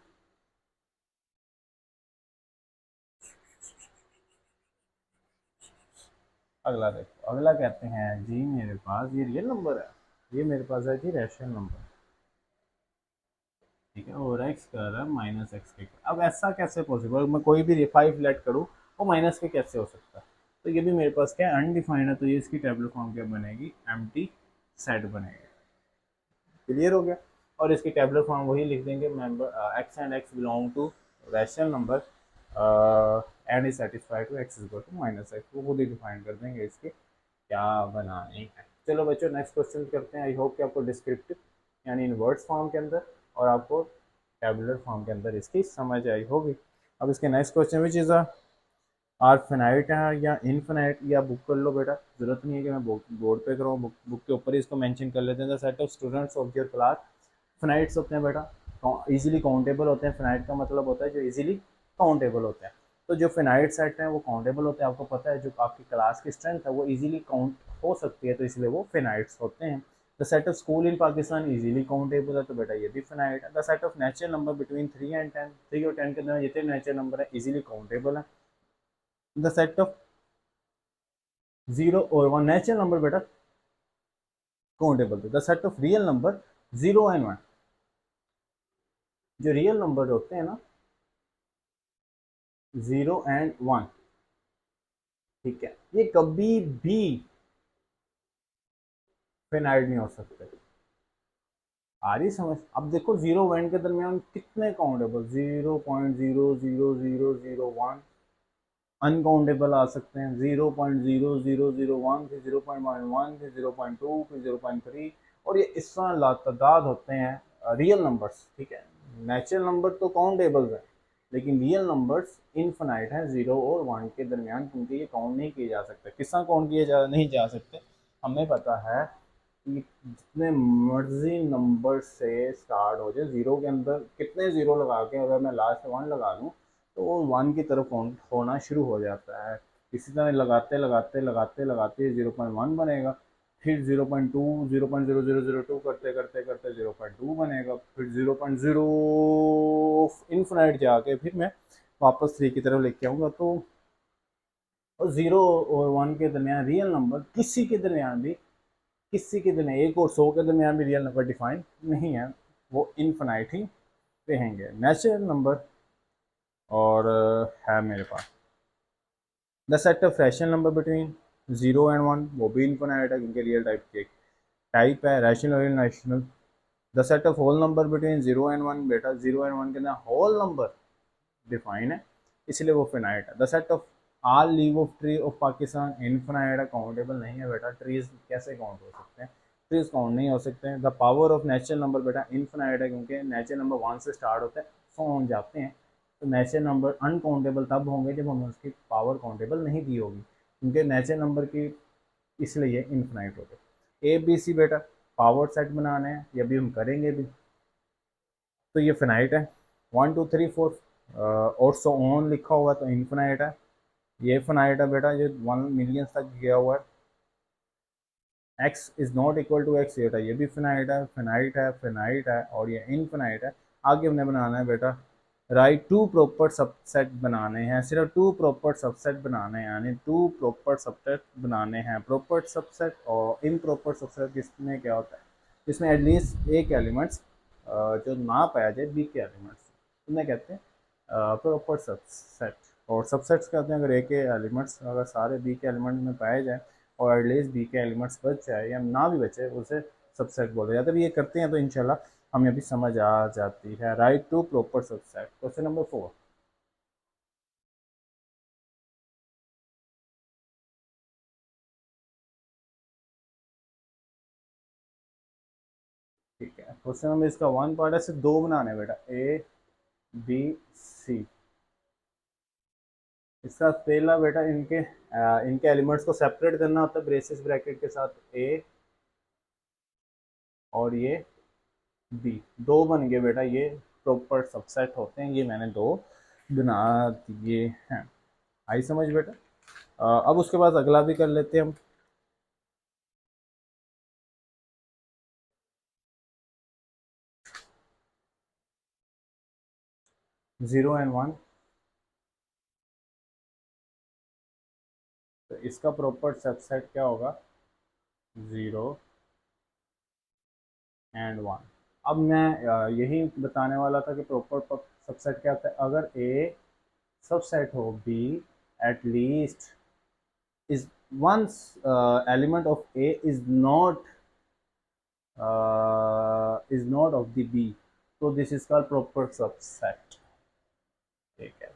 अगला देखो, अगला कहते हैं जी मेरे पास ये रियल नंबर है, ये मेरे पास है जी रैशनल नंबर। ठीक है, और एक्स कर रहा है माइनस एक्स के। अब ऐसा कैसे पॉसिबल, मैं कोई भी 5 लेट करूँ वो माइनस के कैसे हो सकता है। तो ये भी मेरे पास क्या अनडिफाइंड है, तो ये इसकी टेबल फॉर्म क्या बनेगी, एम्प्टी सेट बनेगी। क्लियर हो गया। और इसकी टेबलर फॉर्म वही लिख देंगे, member X and X belong to rational number and is satisfied to X equal to minus X, वो खुद ही डिफाइन कर देंगे इसके क्या बनानी है। चलो बच्चों नेक्स्ट क्वेश्चन करते हैं। आई होप कि आपको डिस्क्रिप्टिव यानी इन वर्ड्स फॉर्म के अंदर और आपको टेबुलर फॉर्म के अंदर इसकी समझ आई होगी। अब इसके next question which is R finite है या इनफिनाइट, या बुक कर लो बेटा, जरूरत नहीं है कि मैं बोर्ड पे करूँ, बुक के ऊपर ही इसको मेंशन कर लेते हैं। The set of students of your class, finites होते हैं बेटा, इजीली काउंटेबल होते हैं। फिनाइट का मतलब होता है जो इजीली काउंटेबल होते हैं। तो जो फिनाइट सेट हैं वो काउंटेबल होते हैं, आपको पता है। जो आपकी क्लास की स्ट्रेंथ है वो इजीली काउंट हो सकती है, तो इसलिए वो फिनाइट्स होते हैं। The set of school in Pakistan easily countable है, तो बेटा ये भी फिनाइट है। The set of natural number between 3 and 10, 3 और 10 के अंदर जितने नेचुरल नंबर है इजीली काउंटेबल है। द सेट ऑफ 0 और 1 नेचुरल नंबर बेटा काउंटेबल थे। The set of real number 0 and 1 जो रियल नंबर होते हैं ना, 0 and 1, ठीक है, ये कभी भी फिनाइट नहीं हो सकते। आ रही समझ? अब देखो 0 1 के दरमियान कितने काउंटेबल, 0.00001 अनकाउंटेबल आ सकते हैं, 0.0001, फिर 0.11, फिर 0.2, फिर 0.3, और ये इस तरह लातादाद होते हैं रियल नंबर्स, ठीक है। नेचुरल नंबर तो काउंटेबल है, लेकिन रियल नंबर्स इनफिनाइट हैं 0 और 1 के दरमियान, क्योंकि ये काउंट नहीं किए जा सकते। किस तरह काउंट किए जा नहीं जा सकते? हमें पता है कि जितने मर्जी नंबर से स्टार्ट हो जाए, जीरो के अंदर कितने जीरो लगा के अगर मैं लास्ट 1 लगा दूं, तो वो 1 की तरफ होना शुरू हो जाता है। इसी तरह लगाते लगाते लगाते लगाते 0.1 बनेगा, फिर 0.2, 0.0002 करते करते करते 0.2 बनेगा, फिर 0.0 इनफिनाइट जाके फिर मैं वापस 3 की तरफ लेके आऊँगा। तो और 0 और 1 के दरमियान रियल नंबर किसी के दरमियान भी, किसी के दरमियान 1 और 100 के दरमियान भी रियल नंबर डिफाइन नहीं है, वो इनफिनाइट ही रहेंगे नेचुरल नंबर। और है मेरे पास the set of rational number between 0 and 1, वो भी इनफिनाइट है क्योंकि रियल टाइप की टाइप है, रैशनल और irrational. The set of whole number between 0 and 1, बेटा 0 and 1 के अंदर होल नंबर डिफाइन है, इसलिए वो फिनाइट है। The set of all leave of tree of Pakistan infinite है, काउंटेबल नहीं है बेटा। ट्रीज कैसे काउंट हो सकते हैं? ट्रीज काउंट नहीं हो सकते हैं। The power of natural number बेटा इनफिनाइट है, क्योंकि नेचुरल नंबर 1 से स्टार्ट होते हैं, 100 जाते हैं। तो नेचुरल नंबर अनकाउंटेबल तब होंगे जब हमने उसकी पावर काउंटेबल नहीं दी होगी, क्योंकि नेचुरल नंबर की, इसलिए ये इनफिनाइट हो गए। ए बी सी बेटा पावर सेट बनाने हैं, ये भी हम करेंगे भी, तो ये फिनाइट है। 1 2 3 4 और सो ऑन लिखा हुआ तो इनफिनाइट है। ये फिनाइट है बेटा, ये 1 मिलियन तक गया हुआ है। X is not equal to X, बेटा ये भी फिनाइट है, फिनाइट है, फिनाइट है, और ये इनफिनाइट है। आगे हमने बनाना है बेटा राइट टू प्रॉपर सबसेट बनाने हैं, सिर्फ टू प्रॉपर सबसेट बनाने हैं, यानी टू प्रॉपर सबसेट बनाने हैं। प्रॉपर सबसेट और इम्प्रॉपर सबसेट किसमें क्या होता है? इसमें एटलीस्ट एक एलिमेंट्स जो ना पाया जाए बी के एलिमेंट्स, उन्हें कहते हैं प्रॉपर सबसेट। और सबसेट्स कहते हैं अगर ए के एलिमेंट्स अगर सारे बी के एलिमेंट में पाए जाए और एटलीस्ट बी के एलिमेंट्स बच जाए या ना भी बचे, उसे सबसेट बोला जाता है। जब ये करते हैं तो इंशाल्लाह हमें भी समझ आ जाती है। Right to proper subset. Question number 4, ठीक है। क्वेश्चन नंबर इसका 1 पार्ट है, सिर्फ दो बनाने बेटा, ए बी सी। इसका पहला बेटा इनके एलिमेंट्स को सेपरेट करना होता है ब्रेसेस ब्रैकेट के साथ, ए और ये बी। दो बन गए बेटा, ये प्रॉपर सबसेट होते हैं, ये मैंने दो बना दिए हैं। आई समझ बेटा? अब उसके बाद अगला भी कर लेते हैं हम। 0 and 1, तो इसका प्रॉपर सबसेट क्या होगा? 0 and 1। अब मैं यही बताने वाला था कि प्रॉपर सबसेट क्या होता है। अगर ए सबसेट हो B, at least is once element of A is not of the B, so this is called proper subset, ठीक है।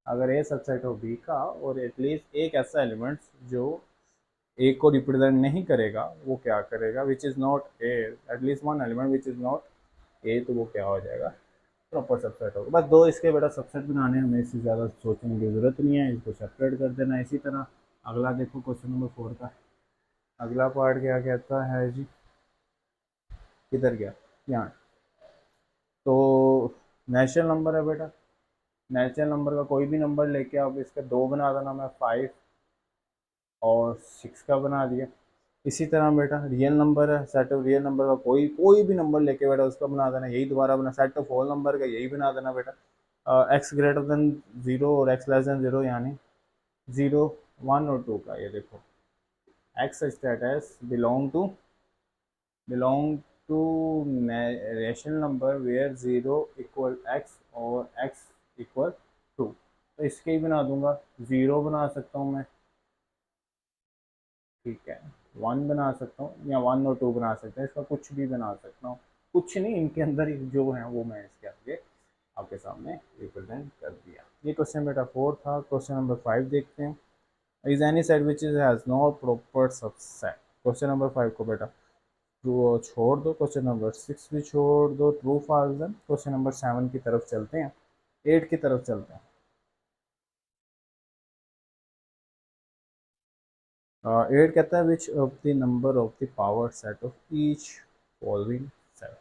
अगर A सबसेट हो B का और एटलीस्ट एक ऐसा एलिमेंट जो A को रिप्रेजेंट नहीं करेगा, वो क्या करेगा? Which is not a, at least one element which is not a, तो वो क्या हो जाएगा? प्रॉपर सबसेट होगा। बस दो इसके बेटा सबसेट बनाने, हमें इससे ज़्यादा सोचने की ज़रूरत नहीं है, इसको सेपरेट कर देना। इसी तरह अगला देखो क्वेश्चन नंबर 4 का अगला पार्ट क्या कहता है जी? किधर गया? यहाँ। तो नेचुरल नंबर है बेटा, नेचुरल नंबर का कोई भी नंबर लेके आप इसके दो बना देना, मैं 5 और 6 का बना दिया। इसी तरह बेटा रियल नंबर है, सेट ऑफ रियल नंबर का कोई कोई भी नंबर लेके बेटा उसका बना देना, यही दोबारा बना। सेट ऑफ होल नंबर का यही बना देना बेटा, एक्स ग्रेटर देन जीरो और एक्स लेस देन जीरो, यानी 0 1 और 2 का। ये देखो X status belong to rational number where zero equal X और एक्स इक्वल टू, तो इसके ही बना दूंगा। ज़ीरो बना सकता हूँ मैं, ठीक है, वन बना सकता हूँ या वन और टू बना सकते हैं, इसका कुछ भी बना सकता हूँ, कुछ नहीं, इनके अंदर ही जो है वो मैं इसके आगे आपके सामने रिप्रेजेंट कर दिया। ये क्वेश्चन बेटा 4 था। क्वेश्चन नंबर 5 देखते हैं। Is any set which is has no proper subset. Question number 5 को बेटा ट्रू छोड़ दो, क्वेश्चन नंबर 6 भी छोड़ दो, ट्रू फॉल्स। क्वेश्चन नंबर 7 की तरफ चलते हैं, 8 की तरफ चलते हैं। 8 कहता है which of the number of the power set of each following set.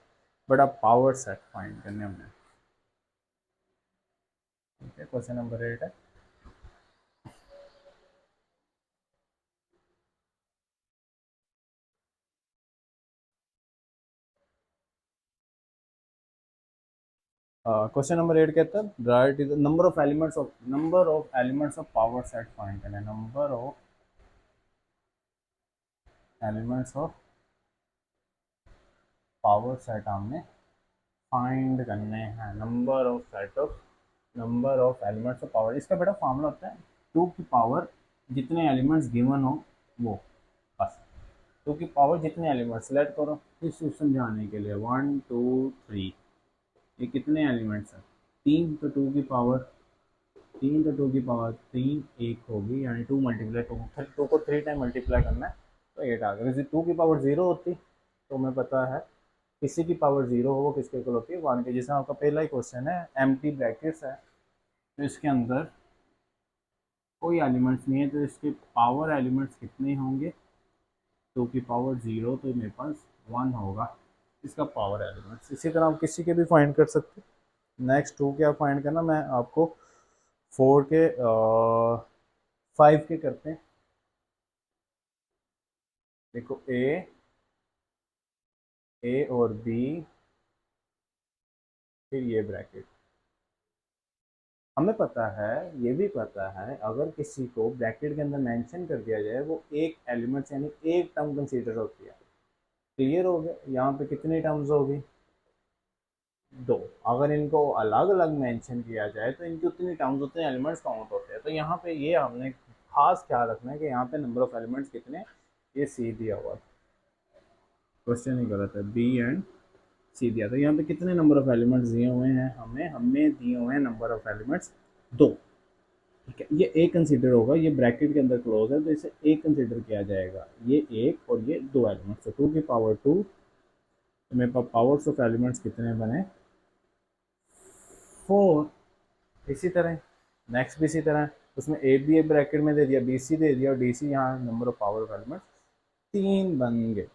बड़ा पावर सेट फाइंड करने हमने, ठीक है। क्वेश्चन नंबर 8 है। क्वेश्चन नंबर 8 कहता है right is number of elements of power set find करना है। Number of elements of power set हमने फाइंड करने हैं। Number of elements of power, इसका बेटा फॉर्मूला होता है टू की पावर जितने एलिमेंट्स गिवन हो वो, बस। टू की पावर जितने एलिमेंट्स सेलेक्ट करो इस समझाने के लिए, 1 2 3, ये कितने एलिमेंट्स हैं, तीन, तो टू की पावर तीन, तो टू की पावर तीन एक होगी, यानी टू मल्टीप्लाई टू को 3 टाइम मल्टीप्लाई करना है तो 8 आ गया। जैसे टू की पावर 0 होती तो हमें पता है किसी की पावर 0 हो वो किसके इक्वल होती है, 1 के। जैसे आपका पहला ही क्वेश्चन है, एम्प्टी ब्रैकेट्स है तो इसके अंदर कोई एलिमेंट्स नहीं है, तो इसके पावर एलिमेंट्स कितने होंगे, टू की पावर 0 तो मेरे पास 1 होगा इसका पावर एलिमेंट्स। इसी तरह आप किसी के भी फाइंड कर सकते हैं। नेक्स्ट टू क्या फाइंड करना, मैं आपको 4 के 5 के करते हैं। देखो ए और बी, फिर ये ब्रैकेट। हमें पता है, ये भी पता है, अगर किसी को ब्रैकेट के अंदर मेंशन कर दिया जाए वो एक एलिमेंट यानी एक टर्म कंसीडर होती है। क्लियर हो गया। यहाँ पे कितनी टर्म्स होगी, दो। अगर इनको अलग अलग मेंशन किया जाए तो इनकी उतनी टर्म्स उतने एलिमेंट्स काउंट होते हैं। तो यहाँ पे ये हमने खास ख्याल रखना है कि यहाँ पे नंबर ऑफ एलिमेंट्स कितने, ये सी दिया हुआ, क्वेश्चन ही गलत है, बी एंड सी दिया था। यहाँ पे कितने नंबर ऑफ एलिमेंट्स दिए हुए हैं हमें, हमें दिए हुए हैं नंबर ऑफ एलिमेंट्स दो, ठीक है। ये एक कंसीडर होगा, ये ब्रैकेट के अंदर क्लोज है तो इसे एक कंसीडर किया जाएगा, ये एक और ये दो एलिमेंट्स। तो टू की पावर टू, तो मेरे पास पावर्स ऑफ एलिमेंट्स कितने बने, 4। इसी तरह नेक्स्ट भी इसी तरह, उसमें ए बी एक ब्रैकेट में दे दिया, बी सी दे दिया और डी सी, यहाँ number of power of elements 3 बन गए।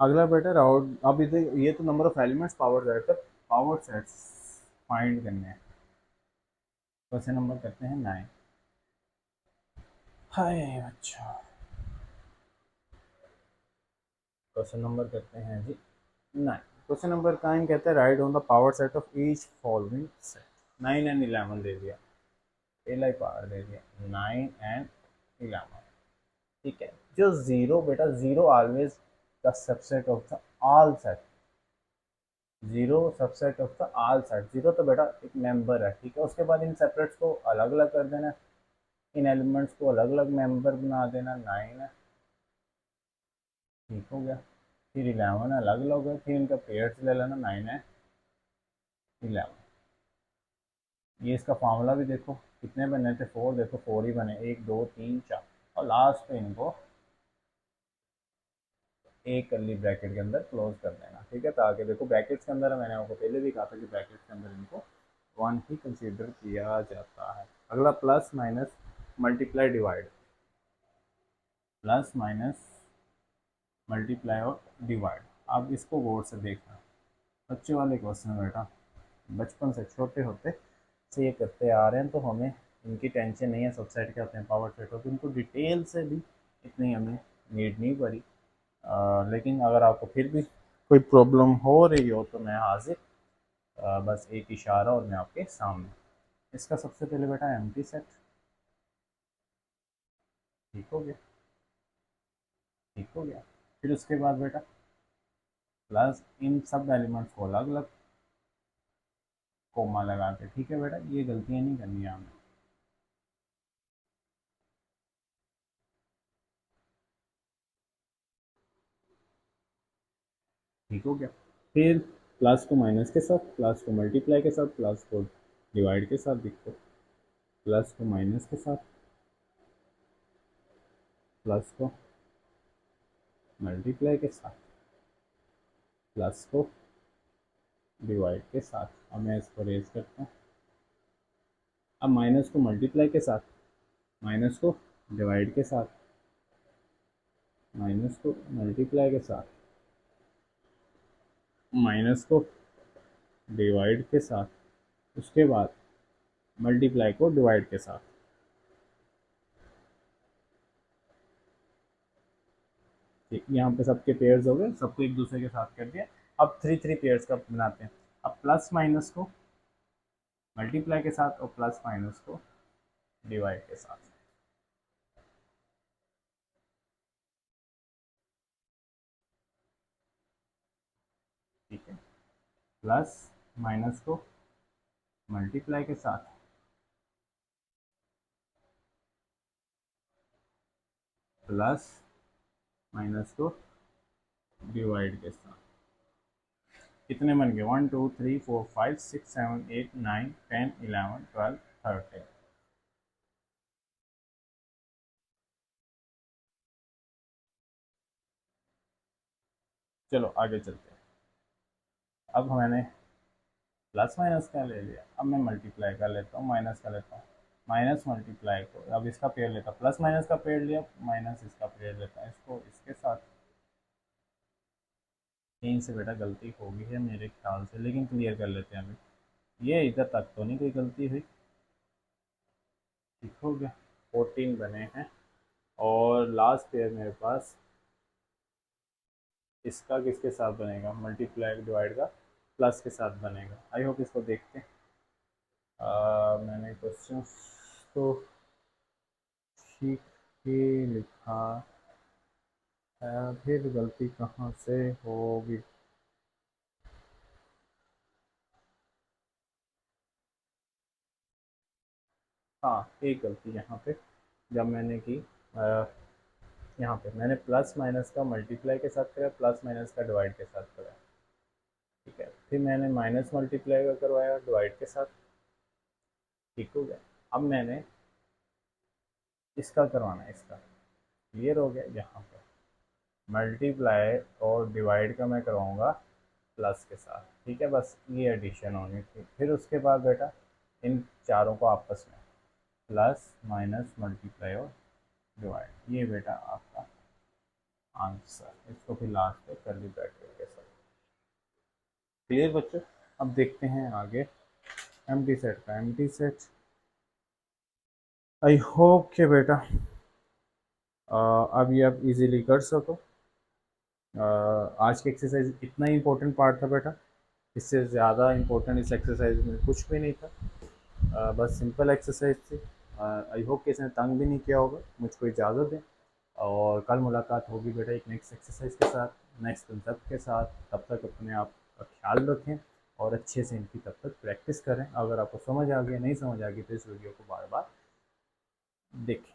अगला बेटर आउट, अब इधर ये तो number of elements power set है, पावर सेट्स फाइंड करने हैं। क्वेश्चन नंबर करते हैं 9। हाय अच्छा, क्वेश्चन नंबर करते हैं जी 9। क्वेश्चन नंबर 9 कहते हैं right on the power set of each following set. 9 and 11 दे दिया, पहला ही पावर दे दिया 9 एंड 11, ठीक है। जो जीरो बेटा, zero always the subset of the all set, zero subset of the all set. Zero तो बेटा एक मेंबर है, ठीक है। उसके बाद इन सेपरेट्स को अलग अलग कर देना, इन एलिमेंट्स को अलग अलग मेंबर बना देना, 9 है, ठीक हो गया। फिर 11 अलग अलग है, फिर इनका पेयर्स ले लेना, 9 है 11। ये इसका फार्मूला भी देखो कितने बने थे, 4, देखो 4 ही बने, 1 2 3 4, और लास्ट पे इनको एक कर्ली ब्रैकेट के अंदर क्लोज कर देना, ठीक है। ताकि देखो ब्रैकेट्स के अंदर मैंने आपको पहले भी कहा था कि ब्रैकेट्स के अंदर इनको 1 ही कंसीडर किया जाता है। अगला plus minus multiply divide, plus minus multiply और डिवाइड। आप इसको गौर से देखना, बच्चे वाले क्वेश्चन बेटा, बचपन से छोटे होते से ये करते आ रहे हैं, तो हमें इनकी टेंशन नहीं है। सबसेट क्या होते हैं, पावर सेट होते हैं, इनको डिटेल से भी इतनी हमें नीड नहीं पड़ी। लेकिन अगर आपको फिर भी कोई प्रॉब्लम हो रही हो तो मैं हाजिर, बस एक इशारा और मैं आपके सामने। इसका सबसे पहले बेटा एम्प्टी सेट, ठीक हो गया, ठीक हो गया। फिर उसके बाद बेटा प्लस इन सब एलिमेंट्स को अलग अलग कोमा लगा के, ठीक है बेटा, ये गलतियाँ नहीं करनी है हमें। ठीक हो गया। फिर प्लस को माइनस के साथ, प्लस को मल्टीप्लाई के साथ, प्लस को डिवाइड के साथ लिखो, प्लस को माइनस के साथ, प्लस को मल्टीप्लाई के साथ, प्लस को डिवाइड के साथ। अब मैं इसको रेज करता हूँ। अब माइनस को मल्टीप्लाई के साथ, माइनस को डिवाइड के साथ, माइनस को मल्टीप्लाई के साथ, माइनस को डिवाइड के साथ, उसके बाद मल्टीप्लाई को डिवाइड के साथ। ठीक, यहाँ पे सबके पेयर्स हो गए, सबको एक दूसरे के साथ कर दिया। अब थ्री थ्री पेयर्स का बनाते हैं। अब प्लस माइनस को मल्टीप्लाई के साथ और प्लस माइनस को डिवाइड के साथ। ठीक है, प्लस माइनस को मल्टीप्लाई के साथ, प्लस माइनस को डिवाइड के साथ। कितने बन गए? 1 2 3 4 5 6 7 8 9 10 11 12 13। चलो आगे चलते हैं। अब मैंने प्लस माइनस का ले लिया, अब मैं मल्टीप्लाई का लेता हूँ, माइनस का लेता हूँ। माइनस मल्टीप्लाई को, अब इसका पेड़ लेता हूँ, प्लस माइनस का पेड़ लिया, माइनस इसका पेड़ लेता है, इसको इसके साथ। यहीं से बेटा गलती होगी है मेरे ख्याल से, लेकिन क्लियर कर लेते हैं अभी। ये इधर तक तो नहीं कोई गलती हुई। ठीक हो गया, 14 बने हैं। और लास्ट पेयर मेरे पास इसका किसके साथ बनेगा? मल्टीप्लाई डिवाइड का प्लस के साथ बनेगा। आई होप इसको देखते हैं। मैंने क्वेश्चन तो ठीक ही लिखा है, फिर गलती कहाँ से होगी? हाँ, एक गलती यहाँ पे जब मैंने की, यहाँ पे मैंने प्लस माइनस का मल्टीप्लाई के साथ करा, प्लस माइनस का डिवाइड के साथ करा। ठीक है, फिर मैंने माइनस मल्टीप्लाई का करवाया डिवाइड के साथ। ठीक हो गया। अब मैंने इसका करवाना है, इसका क्लियर हो गया। यहाँ पे मल्टीप्लाई और डिवाइड का मैं करवाऊँगा प्लस के साथ। ठीक है, बस ये एडिशन होनी थी। फिर उसके बाद बेटा इन चारों को आपस में प्लस माइनस मल्टीप्लाई और डिवाइड, ये बेटा आपका आंसर। इसको फिर लास्ट में कर ली ब्रैकेट के साथ। क्लियर बच्चों? अब देखते हैं आगे एम्प्टी सेट का। एम्प्टी सेट आई होप कि बेटा अब ये आप इजीली कर सको। आज की एक्सरसाइज इतना ही इम्पोर्टेंट पार्ट था बेटा, इससे ज़्यादा इम्पोर्टेंट इस एक्सरसाइज में कुछ भी नहीं था। बस सिंपल एक्सरसाइज थी। आई होप कि इसने तंग भी नहीं किया होगा। मुझको इजाज़त दें, और कल मुलाकात होगी बेटा एक नेक्स्ट एक्सरसाइज के साथ, नेक्स्ट कंसेप्ट के साथ। तब तक अपने आप का ख्याल रखें और अच्छे से इनकी तब तक प्रैक्टिस करें। अगर आपको समझ आ गया, नहीं समझ आ गई, तो इस वीडियो को बार बार देखें।